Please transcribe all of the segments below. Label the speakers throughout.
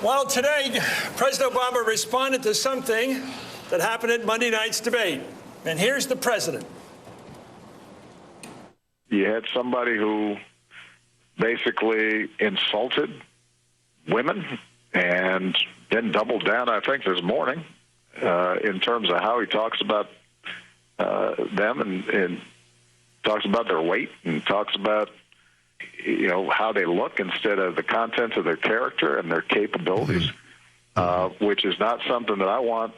Speaker 1: Well, today, President Obama responded to something that happened at Monday night's debate. And here's the president.
Speaker 2: You had somebody who basically insulted women and then doubled down, I think, this morning in terms of how he talks about them and talks about their weight and talks about, you know, how they look instead of the content of their character and their capabilities, which is not something that I want,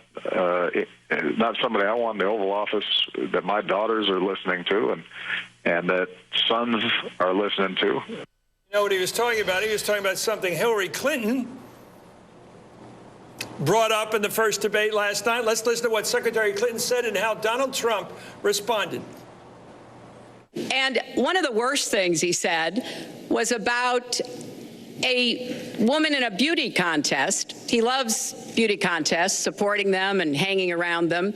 Speaker 2: not somebody I want in the Oval Office that my daughters are listening to and that sons are listening to.
Speaker 1: You know what he was talking about? He was talking about something Hillary Clinton brought up in the first debate last night. Let's listen to what Secretary Clinton said and how Donald Trump responded.
Speaker 3: And one of the worst things he said was about a woman in a beauty contest. He loves beauty contests, supporting them and hanging around them.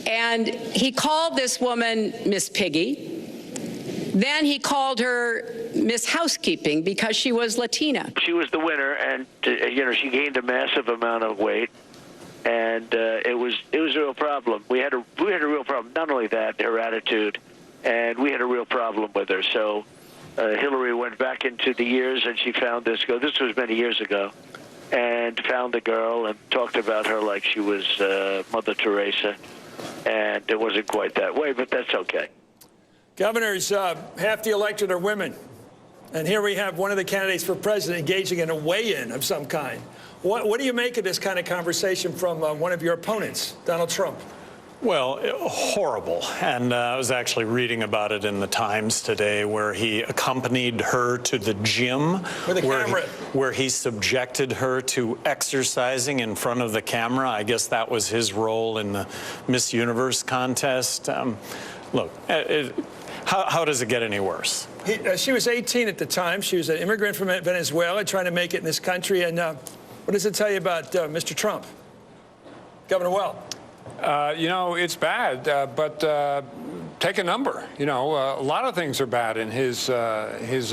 Speaker 3: And he called this woman Miss Piggy. Then he called her Miss Housekeeping because she was Latina.
Speaker 4: She was the winner, and you know, she gained a massive amount of weight, and it was a real problem. We had a real problem. Not only that, her attitude, and we had a real problem with her. So Hillary went back into the years, and she found this girl. This was many years ago, and found the girl and talked about her like she was Mother Teresa, and it wasn't quite that way, but that's okay.
Speaker 1: Governors, half the electorate are women. And here we have one of the candidates for president engaging in a weigh-in of some kind. What do you make of this kind of conversation from one of your opponents, Donald Trump?
Speaker 5: Well, horrible. And I was actually reading about it in the Times today, where he accompanied her to the gym, where he subjected her to exercising in front of the camera. I guess that was his role in the Miss Universe contest. Look, how does it get any worse?
Speaker 1: She was 18 at the time. She was an immigrant from Venezuela trying to make it in this country. And what does it tell you about Mr. Trump? Governor Well.
Speaker 6: You know, it's bad, but take a number. You know, a lot of things are bad in his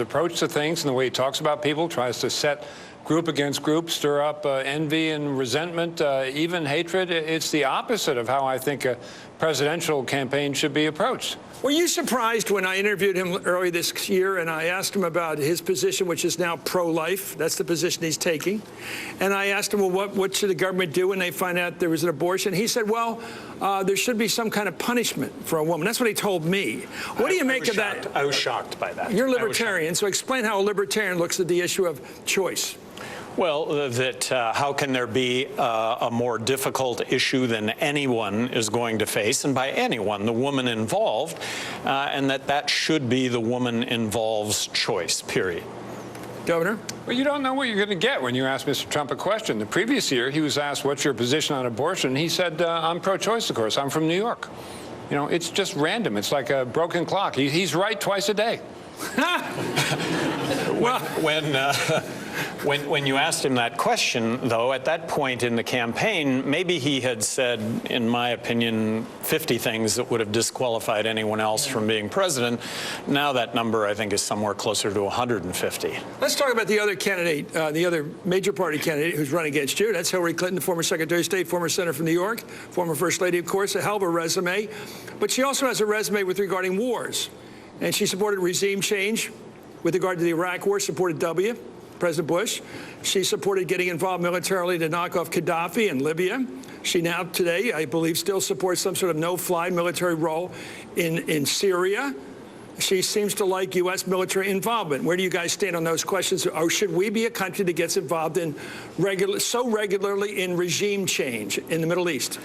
Speaker 6: approach to things and the way he talks about people, tries to set group against group, stir up envy and resentment, even hatred. It's the opposite of how I think a presidential campaign should be approached.
Speaker 1: Were you surprised when I interviewed him early this year and I asked him about his position, which is now pro-life? That's the position he's taking. And I asked him, well, what should the government do when they find out there was an abortion? He said, well, there should be some kind of punishment for a woman. That's what he told me. What do you make of that?
Speaker 5: I was shocked by that.
Speaker 1: You're libertarian, so explain how a libertarian looks at the issue of choice.
Speaker 5: Well, how can there be a more difficult issue than anyone is going to face, and by anyone, the woman involved, and that should be the woman involved's choice, period.
Speaker 1: Governor?
Speaker 6: Well, you don't know what you're going to get when you ask Mr. Trump a question. The previous year, he was asked, what's your position on abortion? He said, I'm pro-choice, of course. I'm from New York. You know, it's just random. It's like a broken clock. He's right twice a day.
Speaker 5: When you asked him that question, though, at that point in the campaign, maybe he had said, in my opinion, 50 things that would have disqualified anyone else from being president. Now that number, I think, is somewhere closer to 150.
Speaker 1: Let's talk about the other candidate, the other major party candidate who's running against you. That's Hillary Clinton, the former Secretary of State, former senator from New York, former First Lady, of course, a hell of a resume. But she also has a resume with regarding wars. And she supported regime change with regard to the Iraq War, supported President Bush. She supported getting involved militarily to knock off Gaddafi in Libya. She now today, I believe, still supports some sort of no-fly military role in Syria. She seems to like U.S. military involvement. Where do you guys stand on those questions? Or should we be a country that gets involved in so regularly in regime change in the Middle East?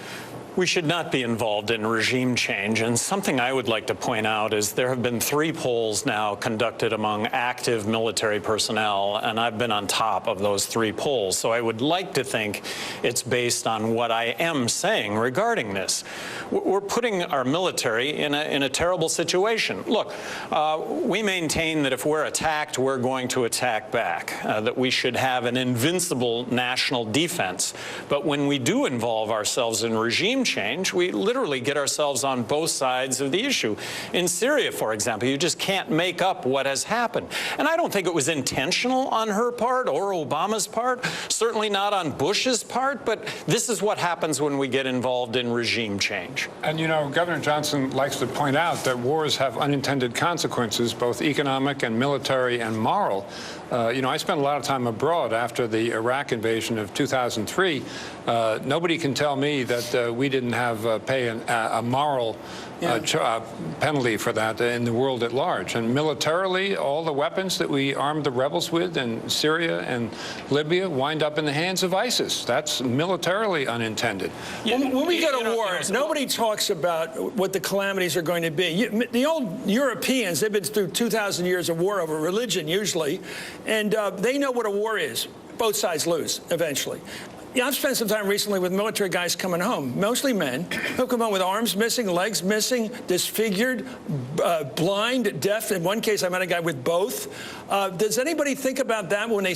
Speaker 5: We should not be involved in regime change. And something I would like to point out is there have been 3 polls now conducted among active military personnel, and I've been on top of those 3 polls. So I would like to think it's based on what I am saying regarding this. We're putting our military in a terrible situation. Look, we maintain that if we're attacked, we're going to attack back, that we should have an invincible national defense. But when we do involve ourselves in regime regime change, we literally get ourselves on both sides of the issue. In Syria, for example, you just can't make up what has happened. And I don't think it was intentional on her part or Obama's part, certainly not on Bush's part, but this is what happens when we get involved in regime change.
Speaker 6: And, you know, Governor Johnson likes to point out that wars have unintended consequences, both economic and military and moral. You know, I spent a lot of time abroad after the Iraq invasion of 2003. Nobody can tell me that we didn't have pay a moral penalty for that in the world at large. And militarily, all the weapons that we armed the rebels with in Syria and Libya wind up in the hands of ISIS. That's militarily unintended.
Speaker 1: When we go to war, nobody talks about what the calamities are going to be. The old Europeans, they've been through 2,000 years of war over religion, usually, and they know what a war is. Both sides lose eventually. Yeah, I've spent some time recently with military guys coming home, mostly men, who come home with arms missing, legs missing, disfigured, blind, deaf. In one case, I met a guy with both. Does anybody think about that when they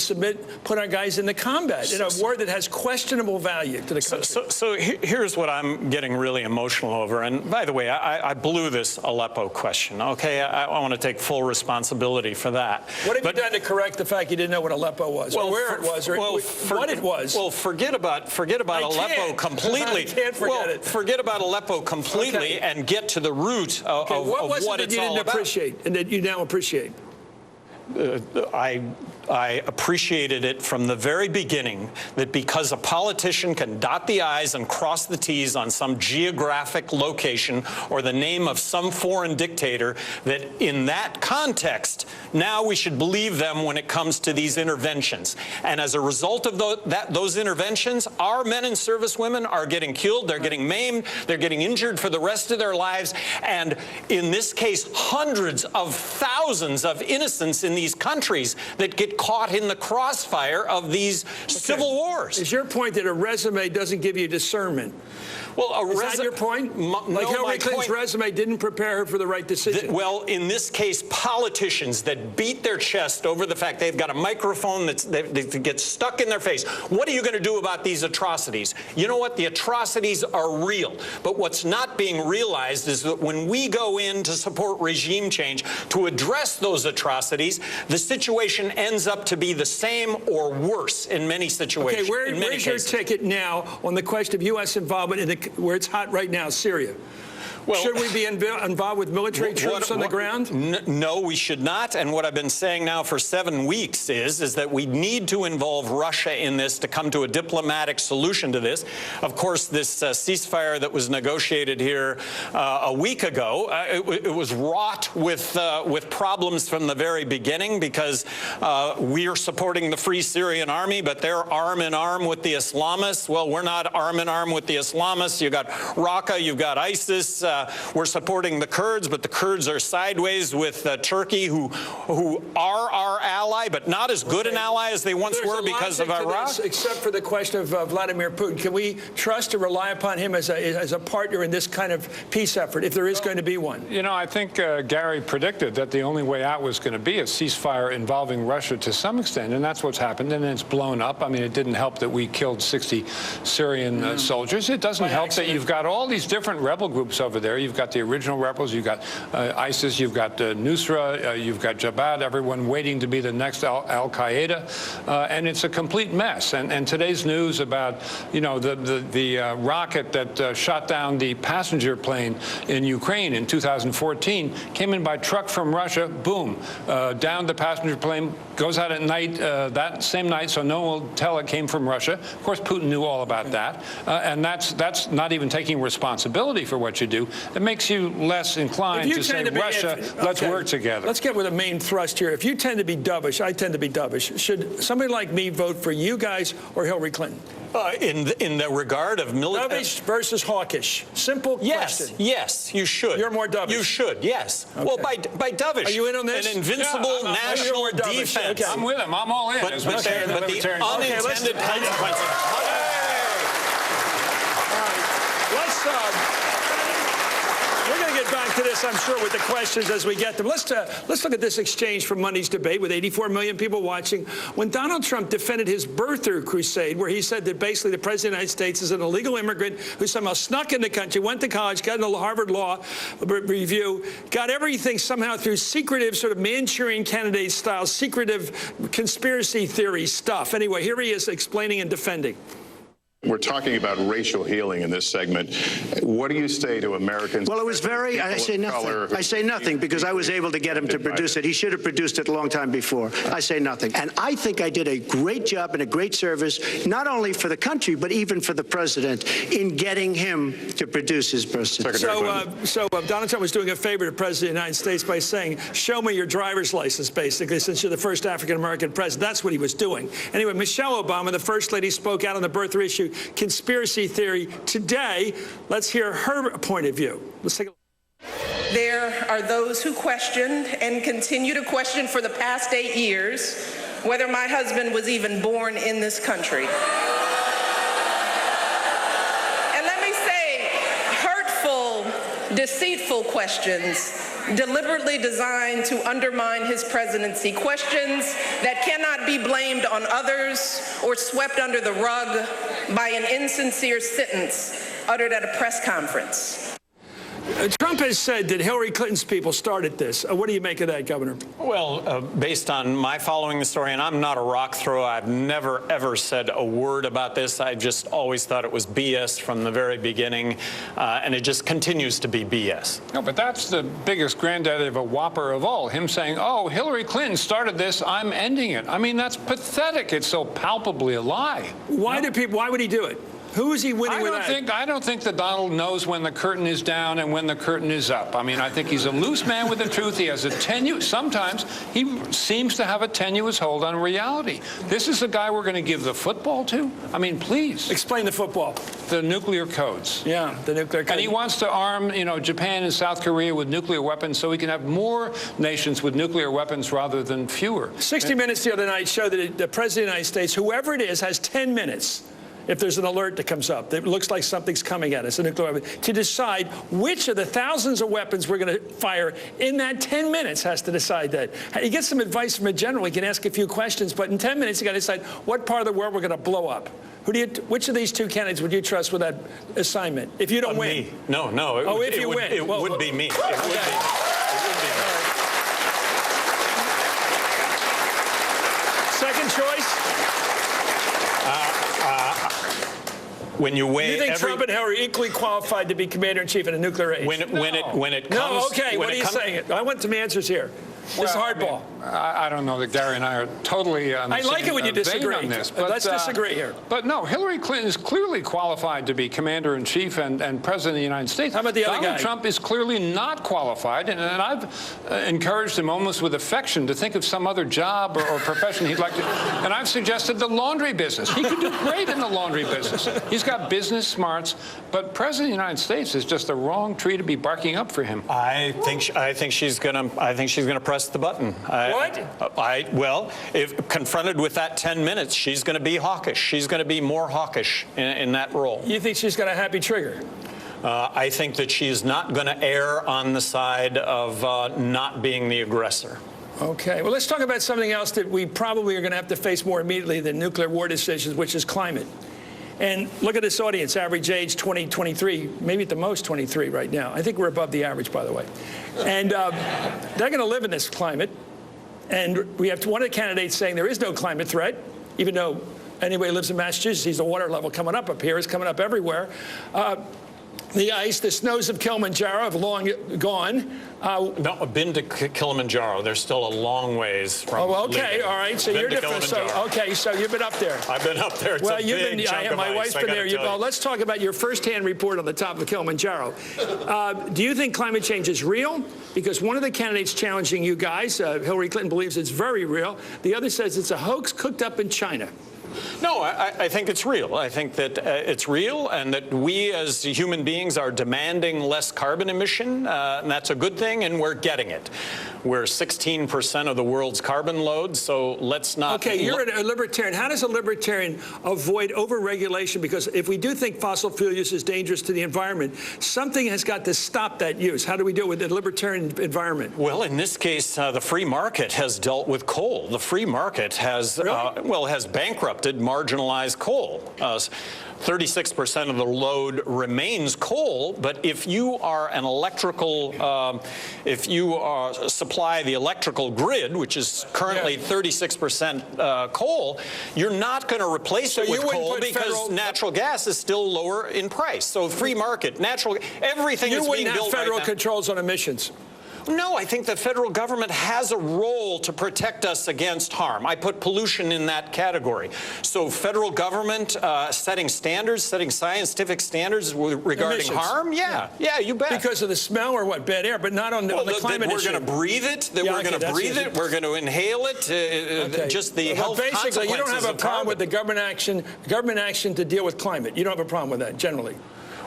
Speaker 1: put our guys into combat in a war that has questionable value to the country?
Speaker 5: So here's what I'm getting really emotional over. And by the way, I blew this Aleppo question, okay? I want to take full responsibility for that.
Speaker 1: What have you done to correct the fact you didn't know what Aleppo was, or where it was, or what it was?
Speaker 5: Well, forget about Aleppo completely.
Speaker 1: I can't forget it.
Speaker 5: Forget about Aleppo completely and get to the root of what it's all about.
Speaker 1: Appreciate and that you now appreciate?
Speaker 5: I appreciated it from the very beginning that because a politician can dot the I's and cross the T's on some geographic location or the name of some foreign dictator, that in that context, now we should believe them when it comes to these interventions. And as a result of those interventions, our men and servicewomen are getting killed, they're getting maimed, they're getting injured for the rest of their lives, and in this case, hundreds of thousands of innocents in these countries that get caught in the crossfire of these civil wars.
Speaker 1: Is your point that a resume doesn't give you discernment?
Speaker 5: Well,
Speaker 1: is that your point? Like Hillary Clinton's resume didn't prepare her for the right decision.
Speaker 5: Well, in this case, politicians that beat their chest over the fact they've got a microphone that gets stuck in their face. What are you going to do about these atrocities? You know what? The atrocities are real. But what's not being realized is that when we go in to support regime change to address those atrocities, the situation ends up to be the same or worse in many situations.
Speaker 1: Okay, where's your ticket now on the question of U.S. involvement in where it's hot right now, Syria? Well, should we be involved with military troops on the ground?
Speaker 5: No, we should not. And what I've been saying now for 7 weeks is that we need to involve Russia in this to come to a diplomatic solution to this. Of course, this ceasefire that was negotiated here a week ago, it was wrought with problems from the very beginning because we are supporting the Free Syrian Army, but they're arm in arm with the Islamists. Well, we're not arm in arm with the Islamists. You've got Raqqa, you've got ISIS. We're supporting the Kurds, but the Kurds are sideways with Turkey, who are our ally, but not as good an ally as they once were because of Iraq.
Speaker 1: Except for the question of Vladimir Putin, can we trust or rely upon him as a partner in this kind of peace effort, if there is going to be one?
Speaker 6: You know, I think Gary predicted that the only way out was going to be a ceasefire involving Russia to some extent, and that's what's happened, and it's blown up. I mean, it didn't help that we killed 60 Syrian soldiers. It doesn't help that you've got all these different rebel groups over there. You've got the original rebels, you've got ISIS, you've got Nusra, you've got Jabhat, everyone waiting to be the next Al-Qaeda, and it's a complete mess. And today's news about, you know, the rocket that shot down the passenger plane in Ukraine in 2014 came in by truck from Russia, boom, down the passenger plane, goes out at night, that same night, so no one will tell it came from Russia. Of course, Putin knew all about that, and that's not even taking responsibility for what you do. It makes you less inclined to say, Russia, let's work together.
Speaker 1: Let's get with the main thrust here. If you tend to be dovish, I tend to be dovish. Should somebody like me vote for you guys or Hillary Clinton?
Speaker 5: In the regard of military...
Speaker 1: Dovish versus hawkish. Simple question.
Speaker 5: Yes, you should.
Speaker 1: You're more dovish.
Speaker 5: You should, yes. Okay. Well, by dovish...
Speaker 1: Are you in on this?
Speaker 5: An invincible national defense.
Speaker 1: Okay.
Speaker 6: I'm with him. I'm all in.
Speaker 5: But the unintended consequences...
Speaker 1: We're going to get back to this, I'm sure, with the questions as we get them. Let's look at this exchange from Monday's debate with 84 million people watching. When Donald Trump defended his birther crusade, where he said that basically the President of the United States is an illegal immigrant who somehow snuck in the country, went to college, got into Harvard Law Review, got everything somehow through secretive sort of Manchurian candidate style, secretive conspiracy theory stuff. Anyway, here he is explaining and defending.
Speaker 7: We're talking about racial healing in this segment. What do you say to Americans?
Speaker 8: Well, it was very, I say nothing. I say nothing because I was able to get him to produce it. He should have produced it a long time before. I say nothing. And I think I did a great job and a great service, not only for the country, but even for the president in getting him to produce his birth certificate.
Speaker 1: So Donald Trump was doing a favor to the President of the United States by saying, show me your driver's license, basically, since you're the first African-American president. That's what he was doing. Anyway, Michelle Obama, the First Lady, spoke out on the birther issue, conspiracy theory today. Let's hear her point of view. Let's take a look.
Speaker 9: There are those who question and continue to question for the past 8 years whether my husband was even born in this country. And let me say, hurtful, deceitful questions deliberately designed to undermine his presidency, questions that cannot be blamed on others or swept under the rug by an insincere sentence uttered at a press conference.
Speaker 1: Trump has said that Hillary Clinton's people started this. What do you make of that, Governor?
Speaker 5: Well, based on my following the story, and I'm not a rock thrower, I've never, ever said a word about this. I just always thought it was BS from the very beginning, and it just continues to be BS.
Speaker 6: No, but that's the biggest granddaddy of a whopper of all, him saying, oh, Hillary Clinton started this, I'm ending it. I mean, that's pathetic. It's so palpably a lie.
Speaker 1: Why would he do it? Who is he winning with that?
Speaker 6: I don't think that Donald knows when the curtain is down and when the curtain is up. I mean, I think he's a loose man with the truth. He has a sometimes he seems to have a tenuous hold on reality. This is the guy we're going to give the football to? I mean, please.
Speaker 1: Explain the football.
Speaker 6: The nuclear codes.
Speaker 1: Yeah, the nuclear codes.
Speaker 6: And he wants to arm, Japan and South Korea with nuclear weapons so he can have more nations with nuclear weapons rather than fewer.
Speaker 1: 60 Minutes the other night showed that the President of the United States, whoever it is, has 10 minutes. If there's an alert that comes up that looks like something's coming at us, a nuclear weapon, to decide which of the thousands of weapons we're going to fire in that 10 minutes has to decide that. He gets some advice from a general. He can ask a few questions, but in 10 minutes, you got to decide what part of the world we're going to blow up. Which of these two candidates would you trust with that assignment? If you don't win.
Speaker 5: Me. No.
Speaker 1: If you win.
Speaker 5: It would be me. It would be me.
Speaker 1: Second choice?
Speaker 5: When you weigh,
Speaker 1: you think Trump and Hillary are equally qualified to be commander-in-chief in a nuclear age?
Speaker 5: When it comes,
Speaker 1: no, okay. What are you saying? I want some answers here. This is hardball.
Speaker 6: I don't know that Gary and I are totally on the
Speaker 1: I like
Speaker 6: same
Speaker 1: it when you disagree.
Speaker 6: on this, but,
Speaker 1: let's disagree here.
Speaker 6: But no, Hillary Clinton is clearly qualified to be commander-in-chief and president of the United States.
Speaker 1: How about the other guy?
Speaker 6: Donald Trump is clearly not qualified, and I've encouraged him almost with affection to think of some other job or profession he'd like to. And I've suggested the laundry business. He could do great in the laundry business. He's got business smarts, but president of the United States is just the wrong tree to be barking up for him.
Speaker 5: I think she's gonna press the button. Well, if confronted with that 10 minutes, she's going to be hawkish. She's going to be more hawkish in that role.
Speaker 1: You think she's got a happy trigger?
Speaker 5: I think that she's not going to err on the side of not being the aggressor.
Speaker 1: Okay. Well, let's talk about something else that we probably are going to have to face more immediately than nuclear war decisions, which is climate. And look at this audience, average age 20, 23, maybe at the most 23 right now. I think we're above the average, by the way. And they're going to live in this climate. And we have one of the candidates saying there is no climate threat, even though anybody who lives in Massachusetts sees the water level coming up here. It's coming up everywhere. The ice, the snows of Kilimanjaro have long gone.
Speaker 5: No, I've been to Kilimanjaro. There's still a long ways from.
Speaker 1: Oh, okay,
Speaker 5: leaving.
Speaker 1: all right. So you're different. So, okay, so you've been up there.
Speaker 5: I've been up there. It's
Speaker 1: well,
Speaker 5: a
Speaker 1: you've
Speaker 5: big
Speaker 1: been.
Speaker 5: chunk of
Speaker 1: My
Speaker 5: ice,
Speaker 1: wife's been there. Well, let's talk about your firsthand report on the top of Kilimanjaro. Do you think climate change is real? Because one of the candidates challenging you guys, Hillary Clinton, believes it's very real. The other says it's a hoax cooked up in China.
Speaker 5: No, I think it's real. I think that it's real, and that we as human beings are demanding less carbon emission, and that's a good thing, and we're getting it. We're 16% of the world's carbon load, so let's not...
Speaker 1: Okay, you're a libertarian. How does a libertarian avoid overregulation? Because if we do think fossil fuel use is dangerous to the environment, something has got to stop that use. How do we deal with the libertarian environment?
Speaker 5: Well, in this case, the free market has dealt with coal. The free market has, has bankrupted marginalized coal. 36% of the load remains coal, but if you are an electrical, if you supply the electrical grid, which is currently 36% coal, you're not going to replace it with coal because natural gas is still lower in price. So free market, natural, everything is being built right now.
Speaker 1: You wouldn't have federal controls on emissions.
Speaker 5: No, I think the federal government has a role to protect us against harm. I put pollution in that category. So federal government setting standards, setting scientific standards regarding harm? Yeah, you bet.
Speaker 1: Because of the smell or what? Bad air, but not on the climate issue.
Speaker 5: We're going to breathe it, we're going to breathe it, we're going to inhale it, just the health consequences.
Speaker 1: Basically, you don't have a problem with the government action to deal with climate. You don't have a problem with that, generally.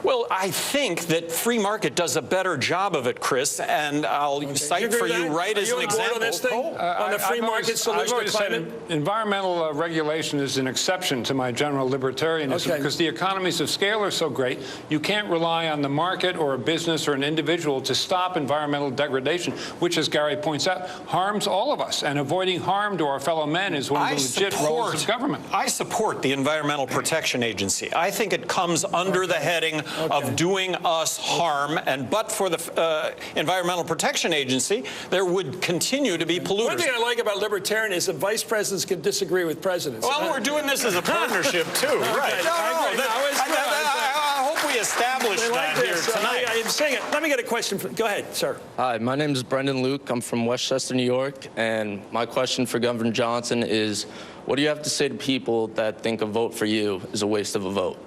Speaker 5: Well, I think that free market does a better job of it, Chris, and I'll cite for you right as an example.
Speaker 1: On this thing? On the free market solution to climate?
Speaker 6: Said environmental regulation is an exception to my general libertarianism because the economies of scale are so great, you can't rely on the market or a business or an individual to stop environmental degradation, which, as Gary points out, harms all of us. And avoiding harm to our fellow men is one of the legit roles of government.
Speaker 5: I support the Environmental Protection Agency. I think it comes under the heading of doing us harm, but for the Environmental Protection Agency, there would continue to be polluters.
Speaker 1: One thing I like about libertarian is that vice presidents can disagree with presidents.
Speaker 5: Well, we're doing this as a partnership, too. Right. I hope we establish that here tonight.
Speaker 1: I'm saying it. Let me get a question. Go ahead, sir.
Speaker 10: Hi, my name is Brendan Luke. I'm from Westchester, New York, and my question for Governor Johnson is, what do you have to say to people that think a vote for you is a waste of a vote?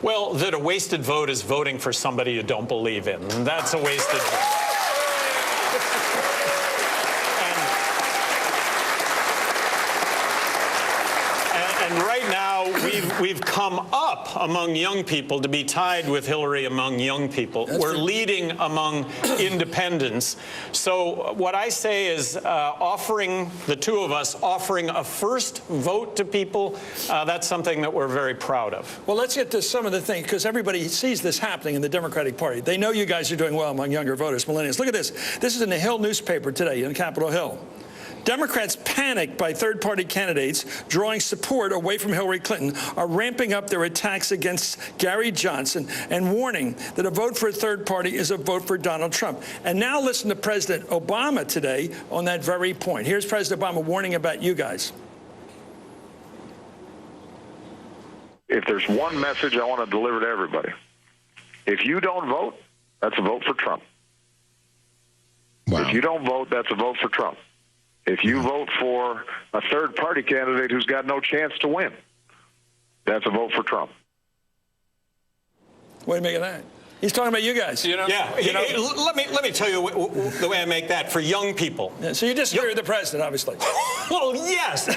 Speaker 5: Well, that a wasted vote is voting for somebody you don't believe in. That's a wasted vote. And right now, we've come up among young people to be tied with Hillary among young people. We're leading among independents. So what I say is offering, the two of us, offering a first vote to people, that's something that we're very proud of.
Speaker 1: Well, let's get to some of the things, because everybody sees this happening in the Democratic Party. They know you guys are doing well among younger voters, millennials. Look at this. This is in the Hill newspaper today, in Capitol Hill. Democrats panicked by third-party candidates drawing support away from Hillary Clinton are ramping up their attacks against Gary Johnson and warning that a vote for a third party is a vote for Donald Trump. And now listen to President Obama today on that very point. Here's President Obama warning about you guys.
Speaker 2: If there's one message I want to deliver to everybody, if you don't vote, that's a vote for Trump.
Speaker 7: Wow.
Speaker 2: If you don't vote, that's a vote for Trump. If you vote for a third-party candidate who's got no chance to win, that's a vote for Trump.
Speaker 1: What do you make of that? He's talking about you guys.
Speaker 5: Let me tell you the way I make that for young people.
Speaker 1: Yeah, so you disagree with the president, obviously.
Speaker 5: Well, yes.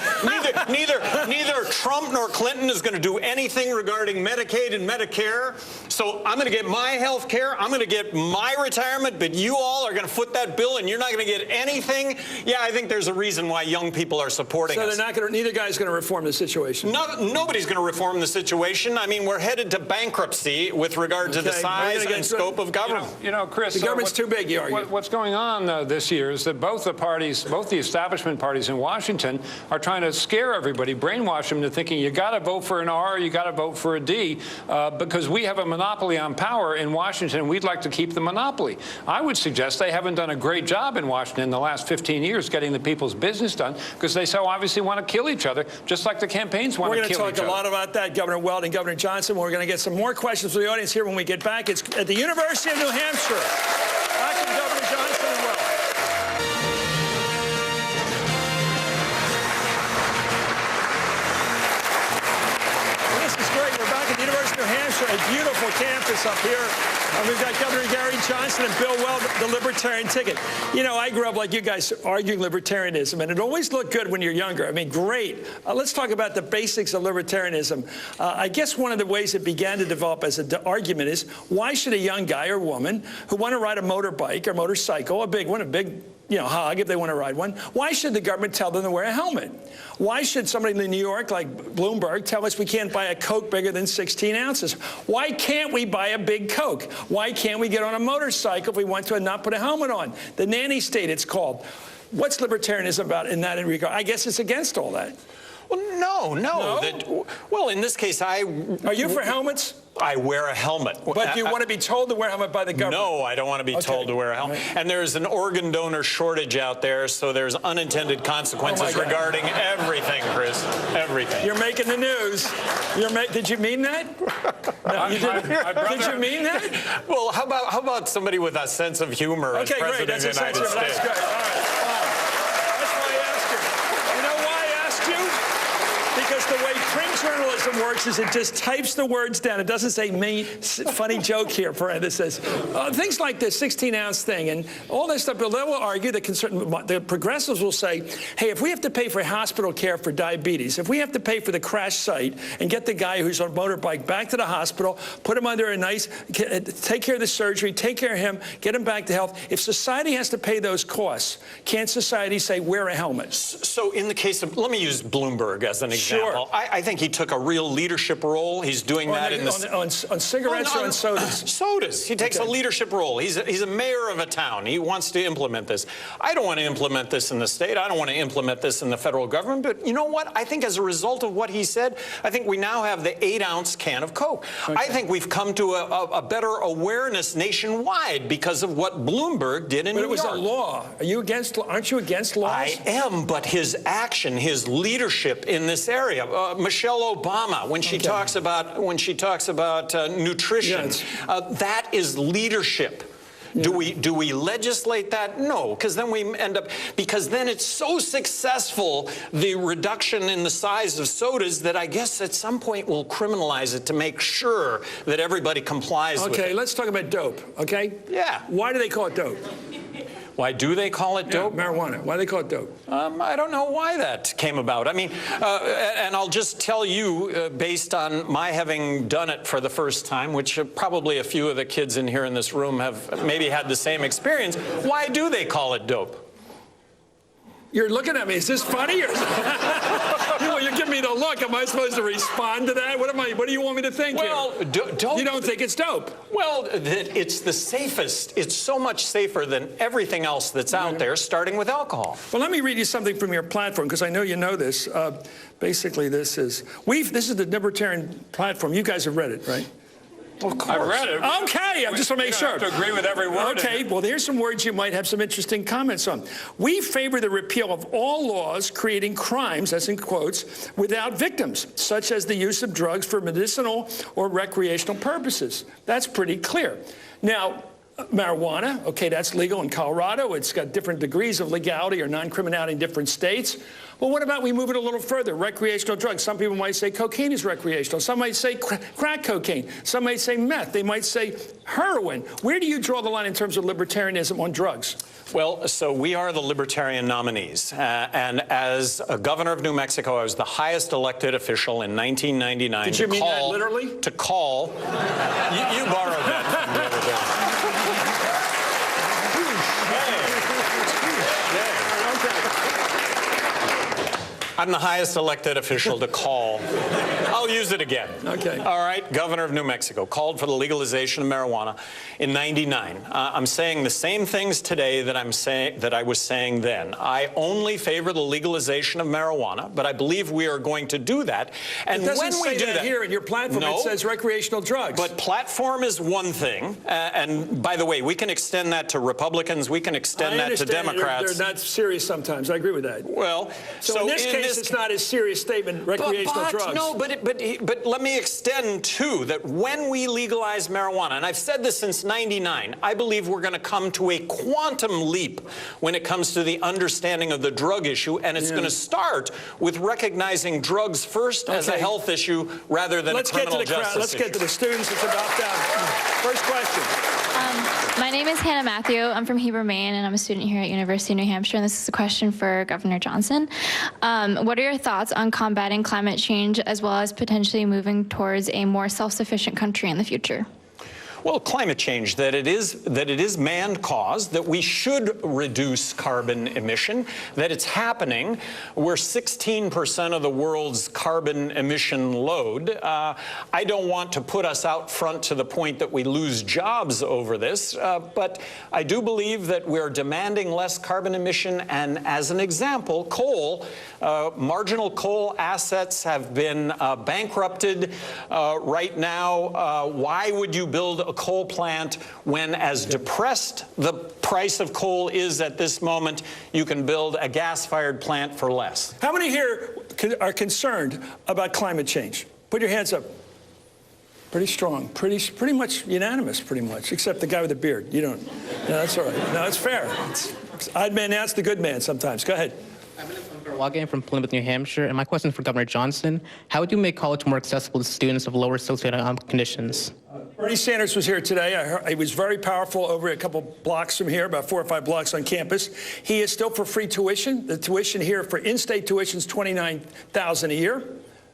Speaker 5: Neither Trump nor Clinton is going to do anything regarding Medicaid and Medicare. So I'm going to get my health care. I'm going to get my retirement. But you all are going to foot that bill, and you're not going to get anything. Yeah, I think there's a reason why young people are supporting us.
Speaker 1: So they're not going to. Neither guy's going to reform the situation.
Speaker 5: Nobody's going to reform the situation. I mean, we're headed to bankruptcy with regard to the size and scope of government.
Speaker 6: You know, Chris,
Speaker 1: the government's too big, you argue.
Speaker 6: What's going on this year is that both the establishment parties in Washington are trying to scare everybody, brainwash them into thinking you got to vote for an R, you got to vote for a D, because we have a monopoly on power in Washington, and we'd like to keep the monopoly. I would suggest they haven't done a great job in Washington in the last 15 years getting the people's business done, because they so obviously want to kill each other, just like the campaigns want to kill each other.
Speaker 1: We're going to talk a lot about that, Governor Weld and Governor Johnson. We're going to get some more questions from the audience here when we get back. It's at the University of New Hampshire. Back to Governor Johnson and Weld. This is great. We're back at the University of New Hampshire. Hampshire, a beautiful campus up here. We've got Governor Gary Johnson and Bill Weld, the Libertarian ticket. You know, I grew up like you guys arguing libertarianism, and it always looked good when you're younger. I mean, great. Let's talk about the basics of libertarianism. I guess one of the ways it began to develop as an argument is, why should a young guy or woman who want to ride a motorbike or motorcycle, a big one, a big hog if they want to ride one, why should the government tell them to wear a helmet? Why should somebody in New York like Bloomberg tell us we can't buy a Coke bigger than 16 ounces? Why can't we buy a big Coke? Why can't we get on a motorcycle if we want to and not put a helmet on? The nanny state, it's called. What's libertarianism about in that regard? I guess it's against all that.
Speaker 5: Well, no. Well, in this case,
Speaker 1: Are you for helmets?
Speaker 5: I wear a helmet.
Speaker 1: But do you want to be told to wear a helmet by the government?
Speaker 5: No, I don't want to be told to wear a helmet. Right. And there's an organ donor shortage out there, so there's unintended consequences regarding everything, Chris. Everything.
Speaker 1: You're making the news. Did you mean that? No, you didn't. Did you mean that?
Speaker 5: Well, how about somebody with a sense of humor as President of the United States?
Speaker 1: That's good. All right. That's why I asked you. You know why I asked you? Because the way print journalism works is it just types the words down. It doesn't say me, funny joke here, parenthesis. Things like this 16-ounce thing and all this stuff. They will argue, the progressives will say, hey, if we have to pay for hospital care for diabetes, if we have to pay for the crash site and get the guy who's on a motorbike back to the hospital, put him under a nice, take care of the surgery, take care of him, get him back to health. If society has to pay those costs, can't society say wear a helmet?
Speaker 5: So in the case of, let me use Bloomberg as an example. Sure. I think he took a real leadership role. He's doing that
Speaker 1: on cigarettes or on sodas?
Speaker 5: Sodas. He takes a leadership role. He's a mayor of a town. He wants to implement this. I don't want to implement this in the state. I don't want to implement this in the federal government. But you know what? I think as a result of what he said, I think we now have the 8-ounce can of Coke. Okay. I think we've come to a better awareness nationwide because of what Bloomberg did in New York.
Speaker 1: But it was a law. Aren't you against laws?
Speaker 5: I am, but his action, his leadership in this area. Michelle Obama, when she talks about nutrition, that is leadership. Yeah. Do we legislate that? No, because then we end up, because then it's so successful, the reduction in the size of sodas, that I guess at some point we'll criminalize it to make sure that everybody complies with it.
Speaker 1: Okay, let's talk about dope, okay?
Speaker 5: Yeah.
Speaker 1: Why do they call it dope?
Speaker 5: Why do they call it dope?
Speaker 1: Marijuana. Why do they call it dope?
Speaker 5: I don't know why that came about. I mean, and I'll just tell you, based on my having done it for the first time, which probably a few of the kids in here in this room have maybe had the same experience, why do they call it dope?
Speaker 1: You're looking at me. Is this funny? Or you're giving me the look. Am I supposed to respond to that? What do you want me to think here? You don't think it's dope?
Speaker 5: Well, it's the safest. It's so much safer than everything else that's out there, starting with alcohol.
Speaker 1: Well, let me read you something from your platform, because I know you know this. Basically, this is the Libertarian platform. You guys have read it, right?
Speaker 6: Of course. I read it.
Speaker 1: Okay, I just want to make sure.
Speaker 6: You don't have to agree with every word.
Speaker 1: Okay, well, here's some words you might have some interesting comments on. We favor the repeal of all laws creating crimes, that's in quotes, without victims, such as the use of drugs for medicinal or recreational purposes. That's pretty clear. Now, marijuana, okay, that's legal in Colorado. It's got different degrees of legality or non-criminality in different states. Well, what about we move it a little further? Recreational drugs. Some people might say cocaine is recreational. Some might say crack cocaine. Some might say meth. They might say heroin. Where do you draw the line in terms of libertarianism on drugs?
Speaker 5: Well, so we are the Libertarian nominees. And as a governor of New Mexico, I was the highest elected official in 1999.
Speaker 1: Did you mean that literally?
Speaker 5: To call. You borrowed that from the other day. I'm the highest elected official to call. I'll use it again.
Speaker 1: Okay.
Speaker 5: All right, Governor of New Mexico called for the legalization of marijuana in '99. I'm saying the same things today that I was saying then. I only favor the legalization of marijuana, but I believe we are going to do that. And
Speaker 1: it doesn't
Speaker 5: when
Speaker 1: say
Speaker 5: we do that
Speaker 1: here in your platform, it says recreational drugs.
Speaker 5: But platform is one thing, and by the way, we can extend that to Republicans. We can extend that to Democrats.
Speaker 1: They're not serious sometimes. I agree with that.
Speaker 5: Well,
Speaker 1: so in this case, it's not a serious statement. Recreational drugs.
Speaker 5: No, but but let me extend, too, that when we legalize marijuana, and I've said this since '99, I believe we're going to come to a quantum leap when it comes to the understanding of the drug issue, and it's going to start with recognizing drugs first as a health issue rather than a criminal justice issue.
Speaker 1: Let's get to the students. It's about them. First question.
Speaker 11: My name is Hannah Matthew. I'm from Heber, Maine, and I'm a student here at University of New Hampshire, and this is a question for Governor Johnson. What are your thoughts on combating climate change as well as potentially moving towards a more self-sufficient country in the future?
Speaker 5: Well, climate change, that it is man-caused, that we should reduce carbon emission, that it's happening. We're 16% of the world's carbon emission load. I don't want to put us out front to the point that we lose jobs over this, but I do believe that we're demanding less carbon emission, and as an example, coal, marginal coal assets have been bankrupted right now. Why would you build a coal plant when, as depressed the price of coal is at this moment, you can build a gas-fired plant for less?
Speaker 1: How many here are concerned about climate change? Put your hands up. Pretty strong, pretty much unanimous, pretty much, except the guy with the beard. You don't. No, that's all right. No, it's fair. Odd man outs the good man sometimes. Go ahead.
Speaker 12: I'm from Plymouth, New Hampshire, and my question is for Governor Johnson. How would you make college more accessible to students of lower socioeconomic conditions?
Speaker 1: Bernie Sanders was here today. He was very powerful over a couple blocks from here, about 4 or 5 blocks on campus. He is still for free tuition. The tuition here for in-state tuition is $29,000 a year.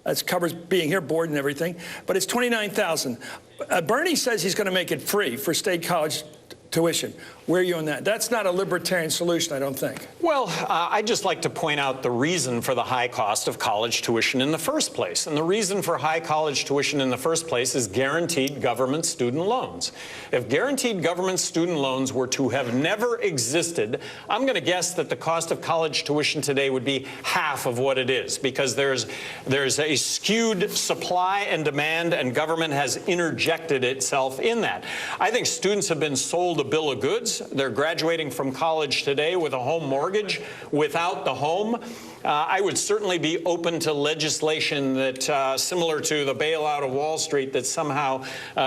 Speaker 1: That covers being here, board and everything. But it's $29,000. Bernie says he's going to make it free for state college tuition. Where are you on that? That's not a libertarian solution, I don't think.
Speaker 5: Well, I'd just like to point out the reason for the high cost of college tuition in the first place. And the reason for high college tuition in the first place is guaranteed government student loans. If guaranteed government student loans were to have never existed, I'm going to guess that the cost of college tuition today would be half of what it is, because there's a skewed supply and demand, and government has interjected itself in that. I think students have been sold a bill of goods. They're graduating from college today with a home mortgage without the home. I would certainly be open to legislation that, similar to the bailout of Wall Street, that somehow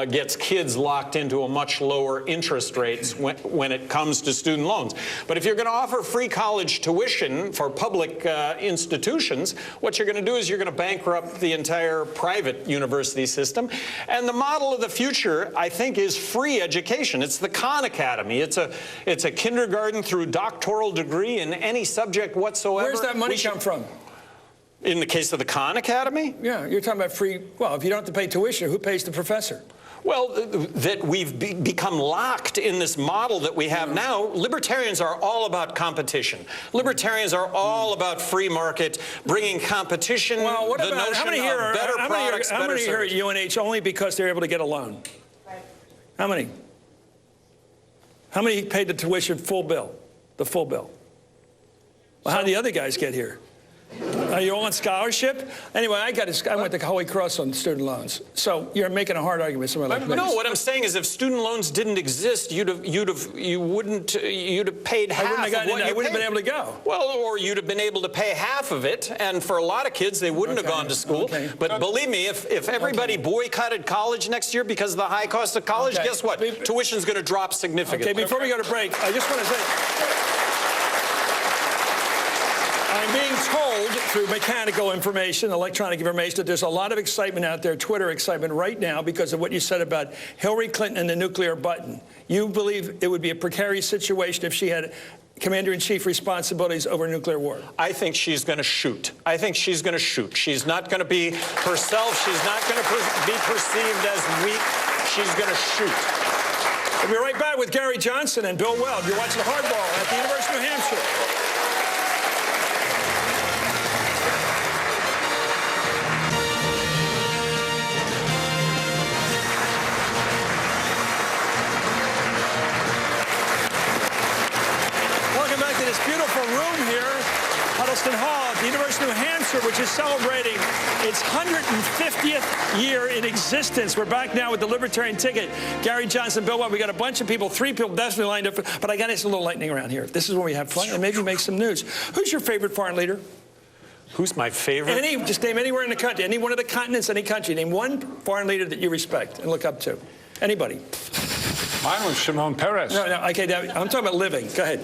Speaker 5: gets kids locked into a much lower interest rates when it comes to student loans. But if you're going to offer free college tuition for public institutions, what you're going to do is you're going to bankrupt the entire private university system. And the model of the future, I think, is free education. It's the Khan Academy. It's a kindergarten through doctoral degree in any subject whatsoever.
Speaker 1: Where's that money come from?
Speaker 5: In the case of the Khan Academy?
Speaker 1: Yeah, you're talking about free. Well, if you don't have to pay tuition, who pays the professor?
Speaker 5: Well, that we've become locked in this model that we have now. Libertarians are all about competition. Libertarians are all about free market, bringing competition.
Speaker 1: Well, what about how many here are
Speaker 5: better products,
Speaker 1: how many here at UNH only because they're able to get a loan? How many? How many paid the tuition full bill? The full bill. Well, how did the other guys get here? Are you all on scholarship? Anyway, I went to Holy Cross on student loans. So you're making a hard argument.
Speaker 5: No, what I'm saying is, if student loans didn't exist, you'd have paid half of what you paid.
Speaker 1: I wouldn't have been able to go.
Speaker 5: Well, or you'd have been able to pay half of it, and for a lot of kids, they wouldn't have gone to school. Okay. But believe me, if everybody boycotted college next year because of the high cost of college, guess what? Tuition's going to drop significantly.
Speaker 1: Okay, before we go to break, I just want to say, I'm being told through mechanical information, electronic information, that there's a lot of excitement out there, Twitter excitement right now, because of what you said about Hillary Clinton and the nuclear button. You believe it would be a precarious situation if she had commander-in-chief responsibilities over nuclear war?
Speaker 5: I think she's going to shoot. I think she's going to shoot. She's not going to be herself. She's not going to be perceived as weak. She's going to shoot.
Speaker 1: We'll be right back with Gary Johnson and Bill Weld. You're watching Hardball at the University of New Hampshire. Beautiful room here, Huddleston Hall at the University of New Hampshire, which is celebrating its 150th year in existence. We're back now with the Libertarian ticket. Gary Johnson, Bill Weld. We got a bunch of people, 3 people definitely lined up, but I got us a little lightning around here. This is where we have fun and maybe make some news. Who's your favorite foreign leader?
Speaker 5: Who's my favorite?
Speaker 1: Just name anywhere in the country, any one of the continents, any country. Name one foreign leader that you respect and look up to. Anybody.
Speaker 6: Mine was Shimon Peres.
Speaker 1: No, okay, I'm talking about living. Go ahead.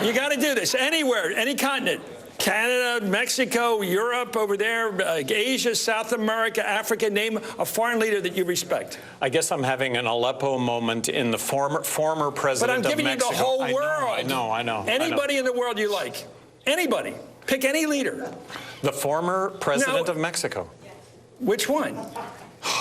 Speaker 1: You got to do this. Anywhere, any continent. Canada, Mexico, Europe, over there, Asia, South America, Africa. Name a foreign leader that you respect.
Speaker 5: I guess I'm having an Aleppo moment in the former president of Mexico.
Speaker 1: But I'm giving you the whole world.
Speaker 5: I know.
Speaker 1: Anybody in the world you like. Anybody. Pick any leader.
Speaker 5: The former president of Mexico.
Speaker 1: Which one?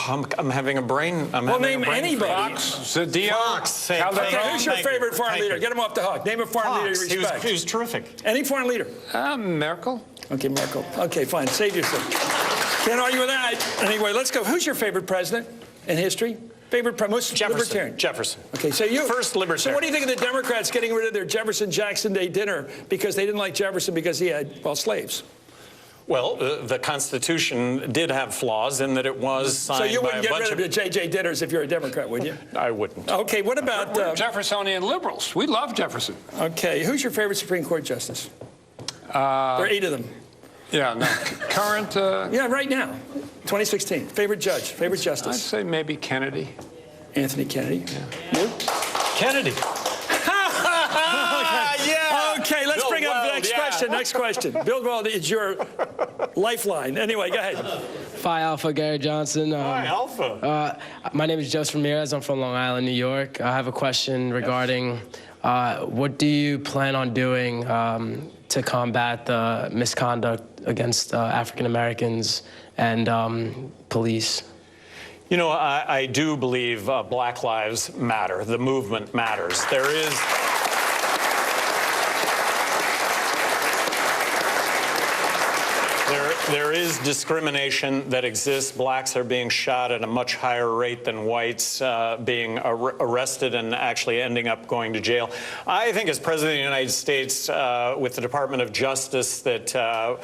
Speaker 5: I'm having a brain.
Speaker 1: Well, name anybody.
Speaker 6: Fox, Zedillo,
Speaker 1: Okay, who's your favorite foreign leader? Get him off the hook. Name a foreign leader you respect.
Speaker 5: He was terrific.
Speaker 1: Any foreign leader?
Speaker 6: Merkel.
Speaker 1: Okay, Merkel. Okay, fine. Save yourself. Can't argue with that. Anyway, let's go. Who's your favorite president in history? Favorite most Libertarian?
Speaker 5: Jefferson.
Speaker 1: Okay, so you
Speaker 5: first Libertarian.
Speaker 1: So what do you think of the Democrats getting rid of their Jefferson-Jackson Day dinner because they didn't like Jefferson because he had, well, slaves?
Speaker 5: Well, the Constitution did have flaws in that it was signed by a bunch of...
Speaker 1: So you wouldn't get rid of the J.J. dinners if you're a Democrat, would you?
Speaker 5: I wouldn't.
Speaker 1: Okay, what about...
Speaker 6: We're Jeffersonian liberals. We love Jefferson.
Speaker 1: Okay, who's your favorite Supreme Court justice? There are 8 of them.
Speaker 6: Yeah, no. Current...
Speaker 1: Yeah, right now. 2016. Favorite judge, favorite justice?
Speaker 6: I'd say maybe Kennedy.
Speaker 1: Anthony Kennedy. Yeah. You?
Speaker 5: Kennedy.
Speaker 1: Yeah. Okay, let's bring up the next question. Next question. Bill Weld is your lifeline. Anyway, go ahead.
Speaker 13: Phi Alpha, Gary Johnson.
Speaker 5: Phi Alpha.
Speaker 13: My name is Joseph Ramirez. I'm from Long Island, New York. I have a question regarding what do you plan on doing to combat the misconduct against African Americans and police?
Speaker 5: You know, I do believe Black Lives Matter. The movement matters. There is discrimination that exists. Blacks are being shot at a much higher rate than whites, being arrested and actually ending up going to jail. I think as President of the United States, with the Department of Justice, that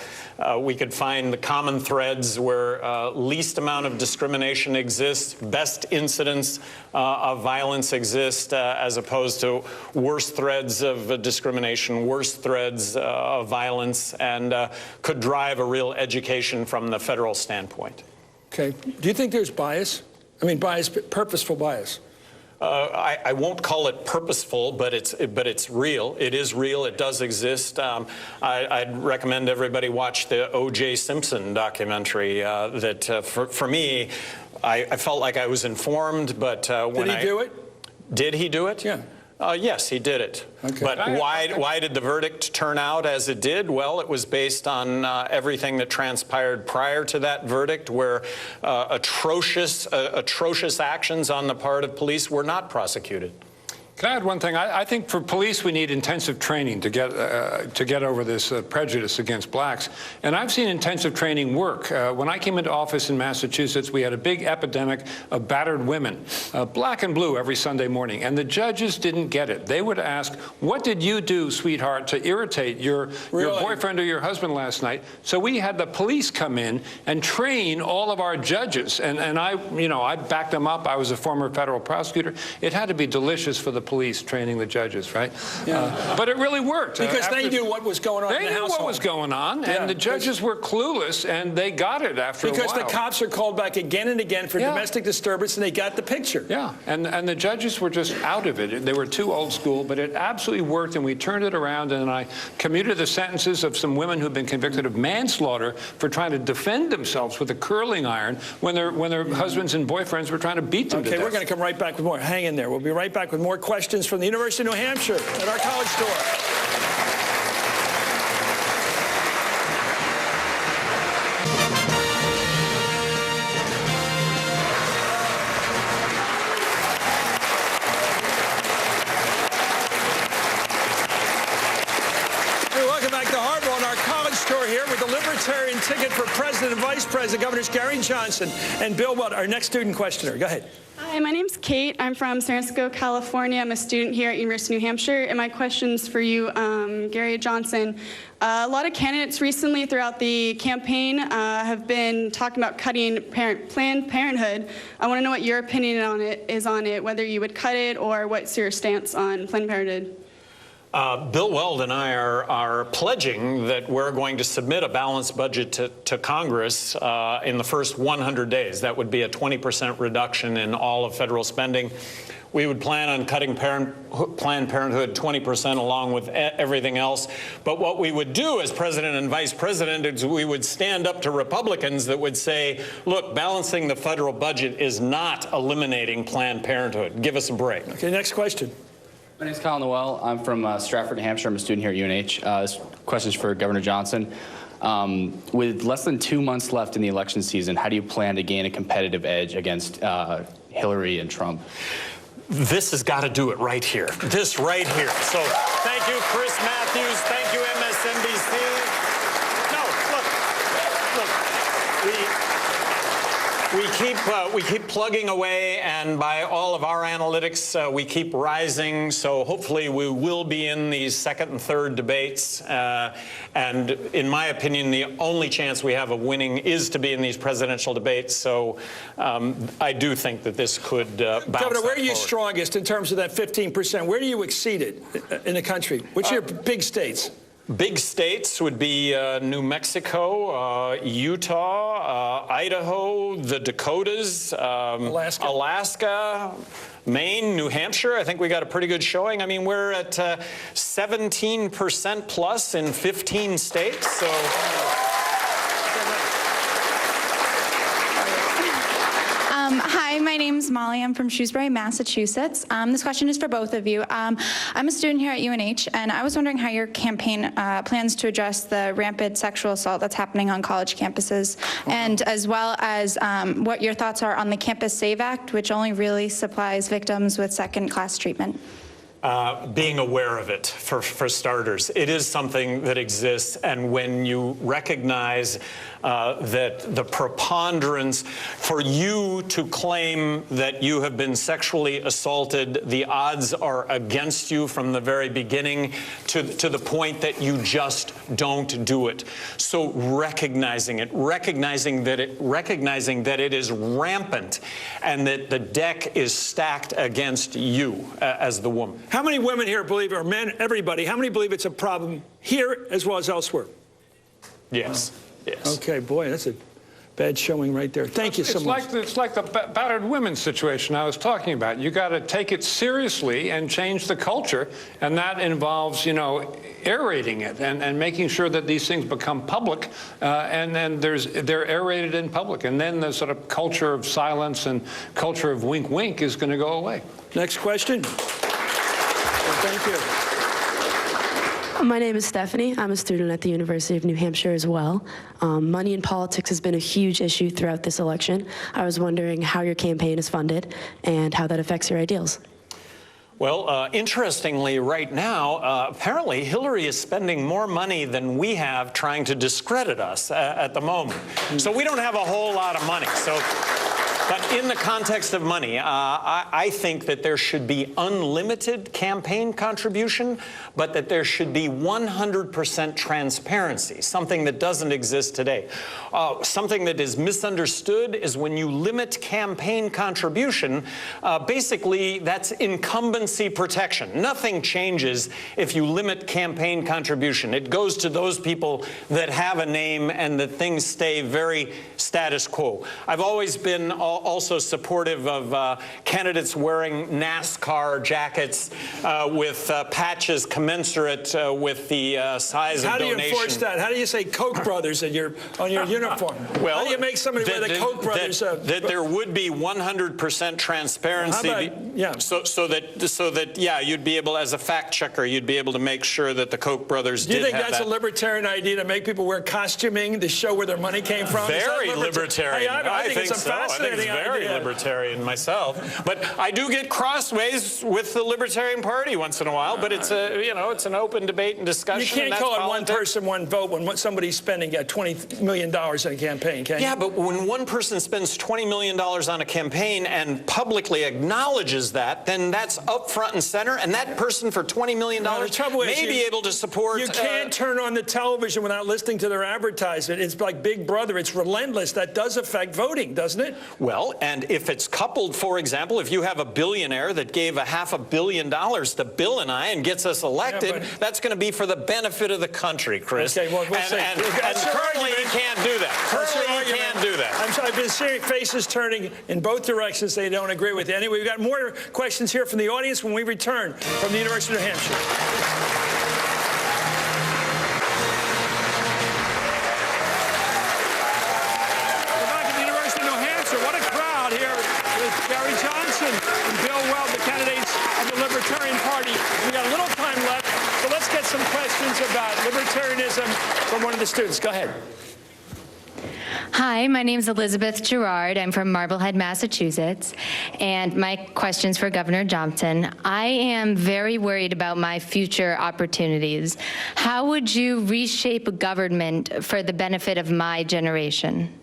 Speaker 5: we could find the common threads where least amount of discrimination exists, best incidents of violence exist, as opposed to worst threads of discrimination, worst threads of violence, and could drive a real education from the federal standpoint.
Speaker 1: Okay. Do you think there's bias? I mean, bias, purposeful bias.
Speaker 5: I won't call it purposeful, but it's real. It is real. It does exist. I'd recommend everybody watch the O.J. Simpson documentary. For me, I felt like I was informed, but when
Speaker 1: Did he do it?
Speaker 5: Did he do it?
Speaker 1: Yeah.
Speaker 5: Yes, he did it.
Speaker 1: Okay.
Speaker 5: But why did the verdict turn out as it did? Well, it was based on everything that transpired prior to that verdict, where atrocious actions on the part of police were not prosecuted.
Speaker 6: Can I add one thing? I think for police we need intensive training to get over this prejudice against blacks. And I've seen intensive training work. When I came into office in Massachusetts, we had a big epidemic of battered women, black and blue, every Sunday morning. And the judges didn't get it. They would ask, what did you do, sweetheart, to irritate your boyfriend or your husband last night? So we had the police come in and train all of our judges. And I backed them up. I was a former federal prosecutor. It had to be delicious for the police training the judges, right? Yeah. But it really worked.
Speaker 1: Because they knew what was going on in the household.
Speaker 6: They knew what was going on, and the judges were clueless, and they got it after a while.
Speaker 1: Because the cops are called back again and again for domestic disturbance, and they got the picture.
Speaker 6: Yeah, and the judges were just out of it. They were too old school, but it absolutely worked, and we turned it around, and I commuted the sentences of some women who've been convicted of manslaughter for trying to defend themselves with a curling iron when their husbands and boyfriends were trying to beat them to death.
Speaker 1: Okay, we're going to come right back with more. Hang in there. We'll be right back with more questions from the University of New Hampshire at our college store. Welcome back to Harvard on our college store here with the Libertarian ticket for President and Vice President, Governors Gary Johnson and Bill Weld, our next student questioner. Go ahead.
Speaker 14: Hi, my name's Kate. I'm from San Francisco, California. I'm a student here at University of New Hampshire, and my question's for you, Gary Johnson. A lot of candidates recently throughout the campaign have been talking about cutting Planned Parenthood. I want to know what your opinion on it is, whether you would cut it or what's your stance on Planned Parenthood.
Speaker 5: Bill Weld and I are pledging that we're going to submit a balanced budget to Congress in the first 100 days. That would be a 20% reduction in all of federal spending. We would plan on cutting Planned Parenthood 20% along with everything else. But what we would do as president and vice president is we would stand up to Republicans that would say, look, balancing the federal budget is not eliminating Planned Parenthood. Give us a break.
Speaker 1: Okay, next question.
Speaker 15: My name is Colin Noel. I'm from Stratford, New Hampshire. I'm a student here at UNH. This question is for Governor Johnson. With less than 2 months left in the election season, how do you plan to gain a competitive edge against Hillary and Trump?
Speaker 5: This has got to do it right here. This right here. So thank you, Chris Matthews. Thank you, MSNBC. We keep plugging away, and by all of our analytics, we keep rising. So hopefully we will be in these second and third debates. And in my opinion, the only chance we have of winning is to be in these presidential debates. So I do think that this could bounce
Speaker 1: Governor, where are you
Speaker 5: forward.
Speaker 1: strongest in terms of that 15%? Where do you exceed it in the country? What's your big states?
Speaker 5: Big states would be New Mexico, Utah, Idaho, the Dakotas, Alaska, Maine, New Hampshire. I think we got a pretty good showing. I mean, we're at 17% plus in 15 states. So.
Speaker 16: Hi, my name's Molly. I'm from Shrewsbury, Massachusetts. This question is for both of you. I'm a student here at UNH, and I was wondering how your campaign plans to address the rampant sexual assault that's happening on college campuses, and as well as what your thoughts are on the Campus Save Act, which only really supplies victims with second-class treatment.
Speaker 5: Being aware of it, for starters. It is something that exists, and when you recognize that the preponderance for you to claim that you have been sexually assaulted, the odds are against you from the very beginning to the point that you just don't do it. So recognizing it, recognizing that it is rampant and that the deck is stacked against you as the woman.
Speaker 1: How many women here believe, or men, everybody, how many believe it's a problem here as well as elsewhere?
Speaker 5: Yes. Yes.
Speaker 1: Okay, boy, that's a bad showing right there. Thank you so much.
Speaker 6: It's like the battered women situation I was talking about. You got to take it seriously and change the culture, and that involves, you know, aerating it and making sure that these things become public, and then they're aerated in public, and then the sort of culture of silence and culture of wink wink is going to go away.
Speaker 1: Next question. Thank you.
Speaker 17: My name is Stephanie. I'm a student at the University of New Hampshire as well. Money in politics has been a huge issue throughout this election. I was wondering how your campaign is funded and how that affects your ideals.
Speaker 5: Well, interestingly, right now, apparently Hillary is spending more money than we have trying to discredit us at the moment. So we don't have a whole lot of money. But in the context of money, I think that there should be unlimited campaign contribution, but that there should be 100% transparency, something that doesn't exist today. Something that is misunderstood is when you limit campaign contribution, basically that's incumbency protection. Nothing changes if you limit campaign contribution. It goes to those people that have a name and that things stay very status quo. I've always been also supportive of candidates wearing NASCAR jackets with patches commensurate with the size of donation.
Speaker 1: How do you enforce that? How do you say Koch brothers on your uniform?
Speaker 5: Well,
Speaker 1: how do you make somebody wear the Koch brothers?
Speaker 5: That there would be 100% transparency.
Speaker 1: How about, yeah.
Speaker 5: So that yeah, you'd be able, as a fact checker, you'd be able to make sure that the Koch brothers
Speaker 1: did have that.
Speaker 5: Do you think
Speaker 1: that's a libertarian idea to make people wear costuming to show where their money came from?
Speaker 5: Very libertarian.
Speaker 1: Hey, I think it's
Speaker 5: so.
Speaker 1: a fascinating
Speaker 5: very
Speaker 1: idea.
Speaker 5: libertarian myself, but I do get crossways with the Libertarian Party once in a while. But it's it's an open debate and discussion.
Speaker 1: You can't call it one person, one vote when somebody's spending $20 million in a campaign, can you?
Speaker 5: Yeah, but when one person spends $20 million on a campaign and publicly acknowledges that, then that's up front and center, and that person for $20 million may be able to support.
Speaker 1: You can't turn on the television without listening to their advertisement. It's like Big Brother. It's relentless. That does affect voting, doesn't it?
Speaker 5: Well. Well, and if it's coupled, for example, if you have a billionaire that gave $500 million to Bill and I and gets us elected, that's going to be for the benefit of the country, Chris.
Speaker 1: Okay, well,
Speaker 5: and currently he can't do that. Currently he can't do that.
Speaker 1: I've been seeing faces turning in both directions. They don't agree with you. Anyway, we've got more questions here from the audience when we return from the University of New Hampshire. Gary Johnson and Bill Weld, the candidates of the Libertarian Party. We got a little time left, so let's get some questions about libertarianism from one of the students. Go ahead.
Speaker 18: Hi, my name is Elizabeth Gerard. I'm from Marblehead, Massachusetts, and my question's for Governor Johnson. I am very worried about my future opportunities. How would you reshape a government for the benefit of my generation?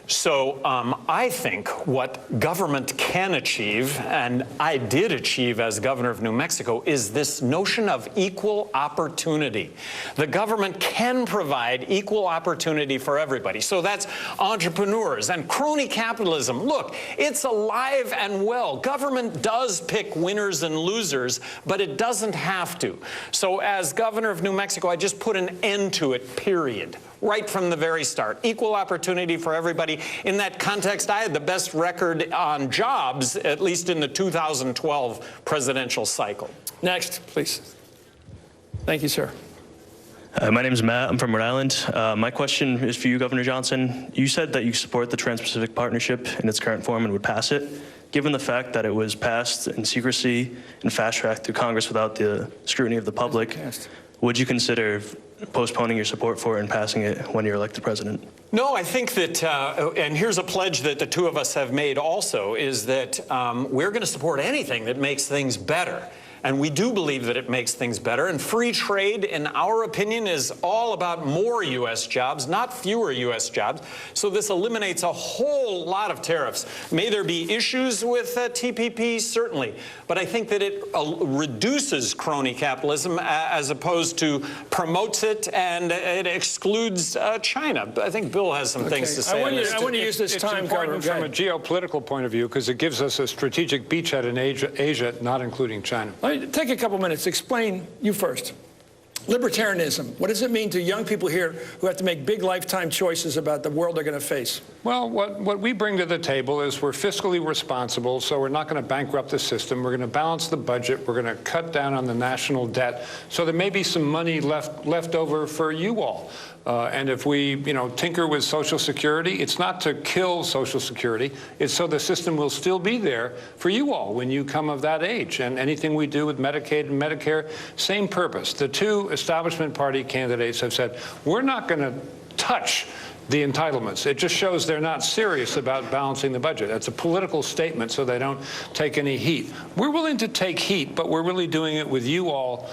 Speaker 5: So I think what government can achieve, and I did achieve as governor of New Mexico, is this notion of equal opportunity. The government can provide equal opportunity for everybody. So that's entrepreneurs and crony capitalism. Look, it's alive and well. Government does pick winners and losers, but it doesn't have to. So as governor of New Mexico, I just put an end to it, period. Right from the very start. Equal opportunity for everybody. In that context, I had the best record on jobs, at least in the 2012 presidential cycle.
Speaker 1: Next, please. Thank you, sir.
Speaker 19: My name is Matt. I'm from Rhode Island. My question is for you, Governor Johnson. You said that you support the Trans-Pacific Partnership in its current form and would pass it. Given the fact that it was passed in secrecy and fast-tracked through Congress without the scrutiny of the public, would you consider postponing your support for it and passing it when you're elected president?
Speaker 5: No, I think that, and here's a pledge that the two of us have made also, is that we're going to support anything that makes things better. And we do believe that it makes things better. And free trade, in our opinion, is all about more U.S. jobs, not fewer U.S. jobs. So this eliminates a whole lot of tariffs. May there be issues with TPP? Certainly. But I think that it reduces crony capitalism as opposed to promotes it, and it excludes China. I think Bill has some things to say.
Speaker 1: I want to use this time,
Speaker 6: important from a geopolitical point of view because it gives us a strategic beachhead in Asia, not including China.
Speaker 1: Take a couple minutes. Explain, you first. Libertarianism, what does it mean to young people here who have to make big lifetime choices about the world they're going to face?
Speaker 6: Well, what we bring to the table is we're fiscally responsible, so we're not going to bankrupt the system. We're going to balance the budget. We're going to cut down on the national debt. So there may be some money left over for you all. And if we, tinker with Social Security, it's not to kill Social Security. It's so the system will still be there for you all when you come of that age. And anything we do with Medicaid and Medicare, same purpose. The two establishment party candidates have said, we're not going to touch the entitlements. It just shows they're not serious about balancing the budget. It's a political statement, so they don't take any heat. We're willing to take heat, but we're really doing it with you all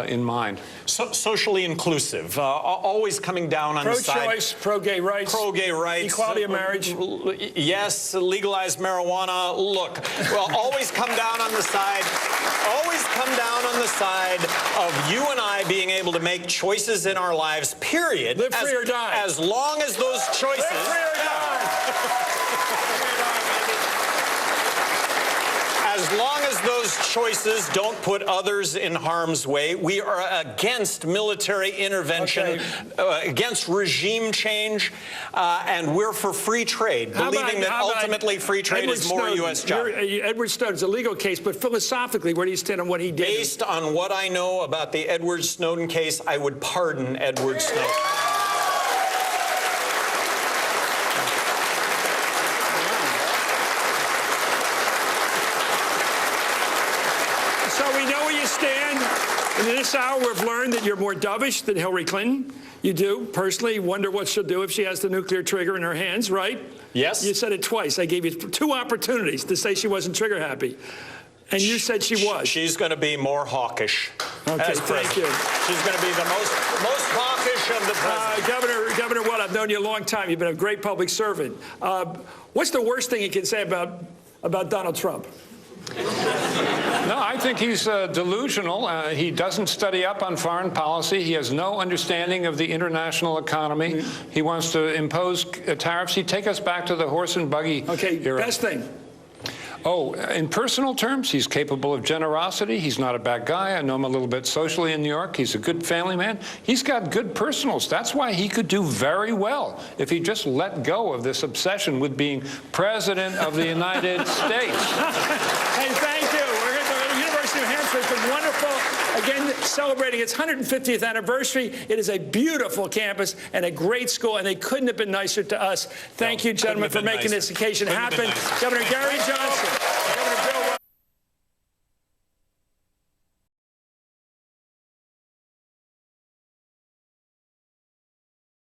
Speaker 6: in mind.
Speaker 5: Socially inclusive, always coming down on the side.
Speaker 1: Pro-choice, pro-gay rights.
Speaker 5: Pro-gay rights.
Speaker 1: Equality of marriage.
Speaker 5: Yes, legalize marijuana. Look, well, always come down on the side. Always come down on the side of you and I being able to make choices in our lives, period.
Speaker 1: Live free or die.
Speaker 5: As long as those choices.
Speaker 1: Live free or die.
Speaker 5: As long as those choices don't put others in harm's way, we are against military intervention, against regime change, and we're for free trade, believing that ultimately free trade is more U.S. jobs.
Speaker 1: Edward Snowden's a legal case, but philosophically, where do you stand on what he did?
Speaker 5: Based on what I know about the Edward Snowden case, I would pardon Edward Snowden.
Speaker 1: And in this hour, we've learned that you're more dovish than Hillary Clinton. You do, personally, wonder what she'll do if she has the nuclear trigger in her hands, right?
Speaker 5: Yes.
Speaker 1: You said it twice. I gave you 2 opportunities to say she wasn't trigger happy. And you said she was.
Speaker 5: She's going to be more hawkish.
Speaker 1: Okay, thank you.
Speaker 5: She's going to be the most hawkish of the president.
Speaker 1: Governor Weld, I've known you a long time. You've been a great public servant. What's the worst thing you can say about Donald Trump?
Speaker 6: No, I think he's delusional. He doesn't study up on foreign policy. He has no understanding of the international economy. He wants to impose tariffs. He'd take us back to the horse and buggy era.
Speaker 1: Best thing.
Speaker 6: Oh, in personal terms, he's capable of generosity. He's not a bad guy. I know him a little bit socially in New York. He's a good family man. He's got good personals. That's why he could do very well if he just let go of this obsession with being President of the United States.
Speaker 1: Hey, thank you. We're at the University of New Hampshire. It's been wonderful. Again, celebrating its 150th anniversary. It is a beautiful campus and a great school, and they couldn't have been nicer to us. Thank you, gentlemen, for making this occasion happen. Governor Gary Johnson.